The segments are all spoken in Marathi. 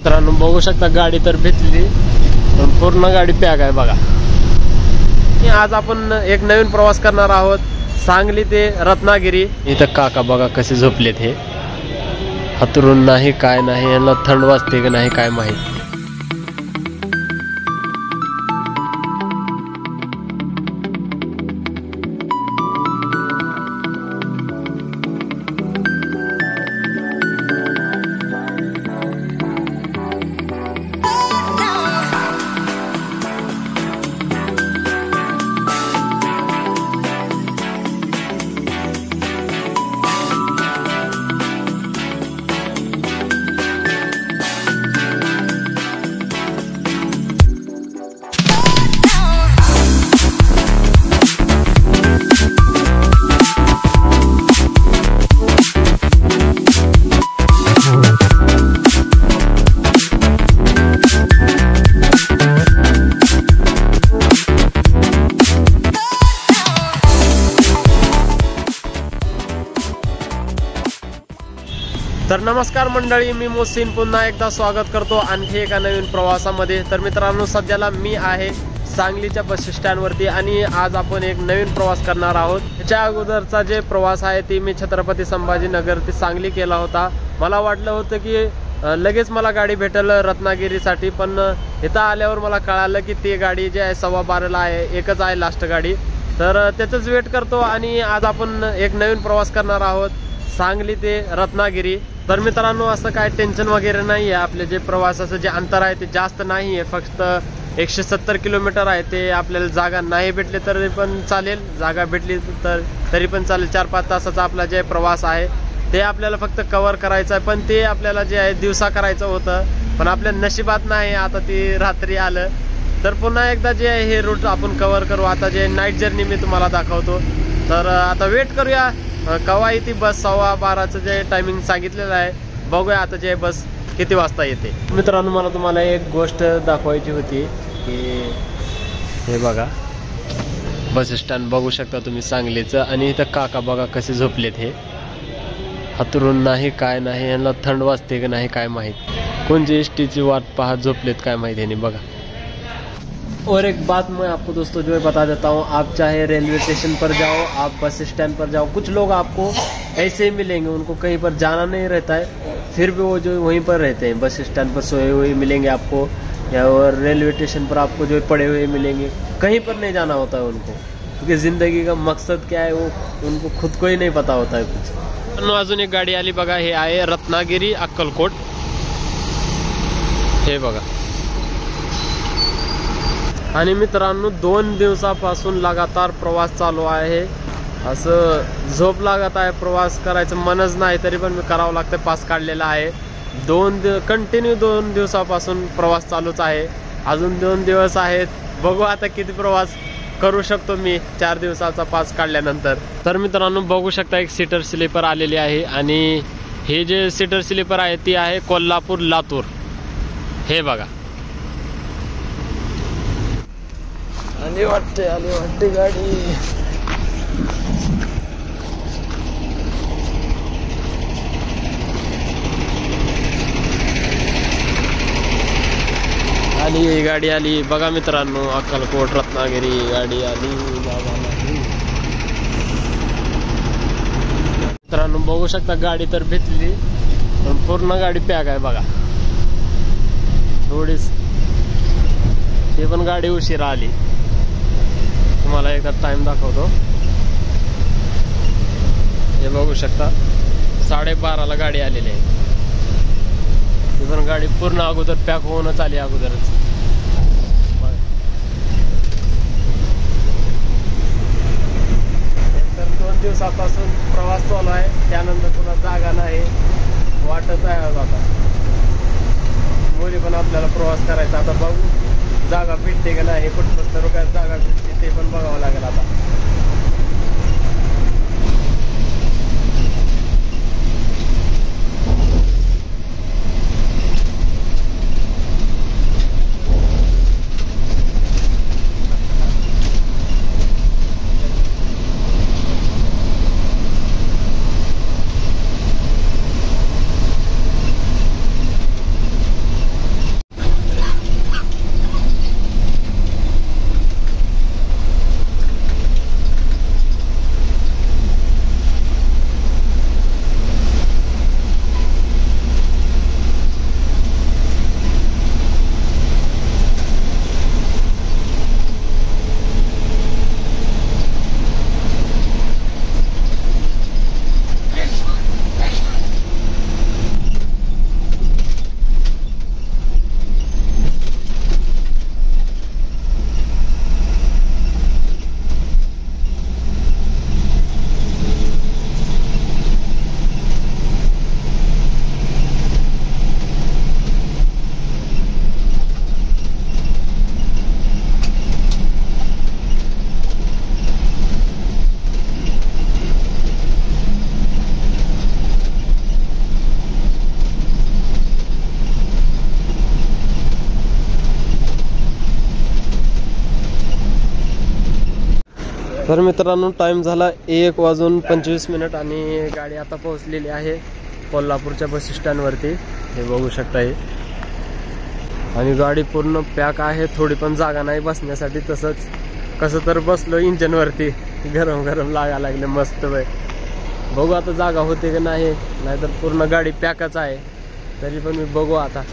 मित्रांनो बघू शकता गाडी तर भेटली, पण पूर्ण गाडी पॅक आहे बघा. आज आपण एक नवीन प्रवास करणार आहोत, सांगली ते रत्नागिरी. इथं काका बघा कसे झोपलेत, हे हातरून नाही काय नाही, यांना थंड वाजते की नाही काय माहित. तर नमस्कार मंडळी, मी मोहसिन पुन्हा एकदा स्वागत करतो आणखी एका नवीन प्रवासामध्ये. तर मित्रांनो, सध्याला मी आहे सांगलीच्या बस स्टँडवरती आणि आज आपण एक नवीन प्रवास करणार आहोत. त्याच्या अगोदरचा जे प्रवास आहे ती मी छत्रपती संभाजीनगर ते सांगली केला होता. मला वाटलं होतं की लगेच मला गाडी भेटेल रत्नागिरीसाठी, पण इथं आल्यावर मला कळालं की ती गाडी जी आहे 12:15ला आहे, एकच आहे लास्ट गाडी. तर त्याचंच वेट करतो आणि आज आपण एक नवीन प्रवास करणार आहोत सांगली ते रत्नागिरी. तर मित्रांनो, असं काय टेन्शन वगैरे नाही आहे. आपले जे प्रवासाचं जे अंतर आहे ते जास्त नाही आहे, फक्त 170 किलोमीटर आहे. ते आपल्याला जागा नाही भेटली तरी पण चालेल, जागा भेटली तर तरी पण चालेल. 4-5 तासाचा आपला जे प्रवास आहे ते आपल्याला फक्त कव्हर करायचं आहे. पण ते आपल्याला जे आहे दिवसा करायचं होतं, पण आपल्या नशिबात नाही. आता ते रात्री आलं तर पुन्हा एकदा जे आहे हे रूट आपण कव्हर करू. आता जे नाईट जर्नी मी तुम्हाला दाखवतो. तर आता वेट करूया कवा येते बस. 12:15चं जे टायमिंग सांगितलेलं आहे, बघूया आता जे बस किती वाजता येते. मित्रांनो, मला तुम्हाला एक गोष्ट दाखवायची होती की हे बघा बस स्टँड बघू शकता तुम्ही सांगलीचं, आणि इथं काका बघा कसे झोपलेत, हे हातरून नाही काय नाही, यांना थंड वाजते की नाही काय माहीत. कोणची एसटीची वाट पाहत झोपलेत काय माहीत यांनी बघा. और एक बात मैं आपको दोस्तों जो है बता देता हूँ, आप चाहे रेलवे स्टेशन पर जाओ, आप बस स्टैंड पर जाओ, कुछ लोग आपको ऐसे ही मिलेंगे, उनको कहीं पर जाना नहीं रहता है, फिर भी वो जो वहीं पर रहते हैं, बस स्टैंड पर सोए हुए मिलेंगे आपको, या और रेलवे स्टेशन पर आपको जो पड़े हुए मिलेंगे. कहीं पर नहीं जाना होता है उनको, क्योंकि ज़िंदगी का मकसद क्या है वो उनको खुद को ही नहीं पता होता है कुछ. अजून एक गाडी आली बघा, हे आहे रत्नागिरी अक्कलकोट. हे बघा. आणि मित्रांनो, 2 दिवसापासून लगातार प्रवास चालू आहे. असं झोप लागत आहे, प्रवास करायचं मनच नाही, तरी पण मी करावं लागतं. पास काढलेला आहे. कंटिन्यू 2 दिवसापासून प्रवास चालूच आहे. अजून 2 दिवस आहेत, बघू आता किती प्रवास करू शकतो मी 4 दिवसाचा पास काढल्यानंतर. तर मित्रांनो, बघू शकता एक सीटर स्लीपर आलेली आहे, आणि हे जे सीटर स्लीपर आहे ती आहे कोल्हापूर लातूर. हे बघा. आली वाटते गाडी. आली गाडी आली बघा मित्रांनो, अक्कलकोट रत्नागिरी गाडी आली. मित्रांनो बघू शकता गाडी तर भेटली, पण पूर्ण गाडी पॅक आहे बघा. थोडीच ती पण गाडी उशिरा आली. तुम्हाला एकदा टाइम दाखवतो. हे बघू शकता 12:30ला गाडी आलेली आहे. ती पण गाडी पूर्ण अगोदर पॅक होऊनच आली अगोदरच. तर 2 दिवसापासून प्रवास चालू आहे, त्यानंतर पुन्हा जागा नाही, वाटच आहे आता. मुली पण आपल्याला प्रवास करायचा. आता बघू जागा भेटते का नाही, कुठं रुपयात जागा भेटते ते पण बघावं लागेल आता. तर मित्रांनो टाइम झाला 1:25 आणि गाडी आता पोहोचलेली आहे कोल्हापूरच्या बस स्टँडवरती. हे बघू शकता हे. आणि गाडी पूर्ण पॅक आहे, थोडी पण जागा नाही बसण्यासाठी. तसंच कसं तर बसलो इंजनवरती, गरम गरम लागा लागले मस्त बाय. बघू आता जागा होते की नाही, नाहीतर पूर्ण गाडी पॅकच आहे. तरी पण मी बघू आता.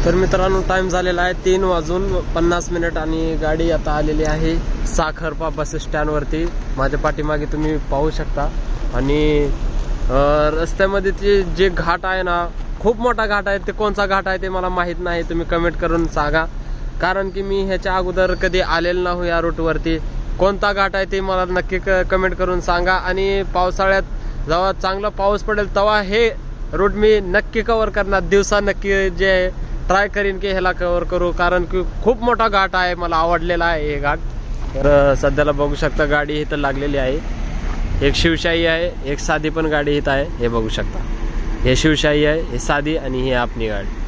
तर मित्रांनो टाइम झालेला आहे 3:50 आणि गाडी आता आलेली आहे साखरपा बस स्टँडवरती. माझ्या पाठीमागे तुम्ही पाहू शकता. आणि रस्त्यामध्ये ते जे घाट आहे ना, खूप मोठा घाट आहे. ते कोणता घाट आहे ते मला माहित नाही, तुम्ही कमेंट करून सांगा. कारण की मी ह्याच्या अगोदर कधी आलेलो नाही या रूटवरती. कोणता घाट आहे ते मला नक्की कमेंट करून सांगा. आणि पावसाळ्यात जेव्हा चांगला पाऊस पडेल तेव्हा हे रूट मी नक्की कव्हर करणार. दिवसा नक्की जे ट्राय करीन की ह्याला कव्हर करू, कारण की खूप मोठा घाट आहे, मला आवडलेला आहे हे घाट. तर सध्याला बघू शकता गाडी इथं लागलेली आहे. एक शिवशाही आहे, एक साधी पण गाडी इथं आहे. हे बघू शकता, हे शिवशाही आहे, हे साधी आणि ही आपली गाडी.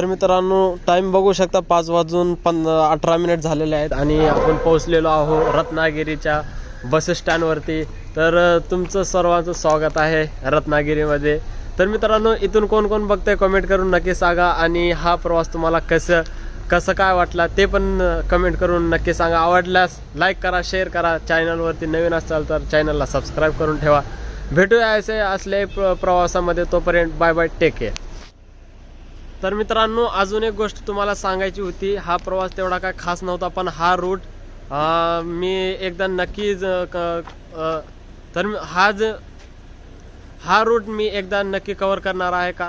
तर मित्रांनो टाइम बघू शकता 5:18 झालेले आहेत आणि आपण पोहोचलेलो आहो रत्नागिरीच्या बस स्टँडवरती। तर तुमचं सर्वांचं स्वागत आहे रत्नागिरीमध्ये। तर मित्रांनो इथून कोण कोण बघताय कमेंट करून नक्की सांगा आणि हा प्रवास तुम्हाला कसं काय वाटला ते पण कमेंट करून नक्की सांगा। आवडल्यास लाईक करा, शेअर करा, चॅनलवरती नवीन असाल तर चॅनलला सबस्क्राईब करून ठेवा। भेटूया असे असले प्रवासामध्ये, तोपर्यंत बाय बाय, टेक केअर। तर मित्रांनो अजून एक गोष्ट तुम्हाला सांगायची होती, हा प्रवास तेवढा काय खास नव्हता पण हा रूट मी एकदा नक्कीच तर हा रूट मी एकदा नक्की कव्हर करणार आहे का